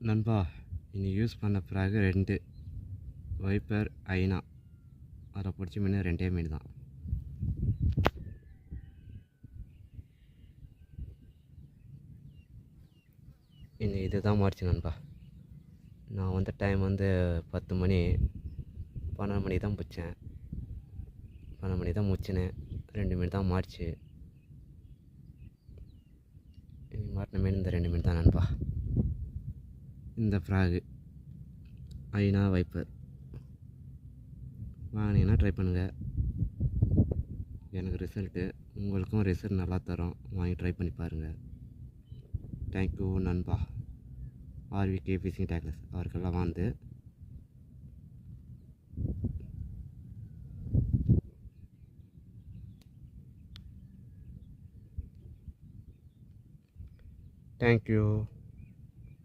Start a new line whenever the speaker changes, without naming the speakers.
நண்பா, இன்னைக்கு யூஸ் பண்ண பிறகு 2 வைப்பர் ஐனா. அதில் பிடிச்ச மீன் 2 மீன் தான். இன்னைக்கு இது தான் மாறிச்சு நண்பா. நான் வந்த டைம் 10 மணி, 12 மணிக்கு தான் பிடிச்சேன். 12 மணி தான் முடிச்சினேன். 2 மீன் தான் மாறிச்சு. இன்னைக்கு மாட்டின மீன் இந்த 2 மீன் தான் நண்பா. இந்த ஃப்ராகு ஐனா வைப்பர் வாங்கினீங்கன்னா ட்ரை பண்ணுங்கள். எனக்கு ரிசல்ட்டு, உங்களுக்கும் ரிசல்ட் நல்லா தரும். வாங்கி ட்ரை பண்ணி பாருங்கள். தேங்க்யூ நண்பா. ஆர்விகே ஃபிஷிங் டேக்லஸ் அவருக்கெல்லாம் தேங்க்யூ.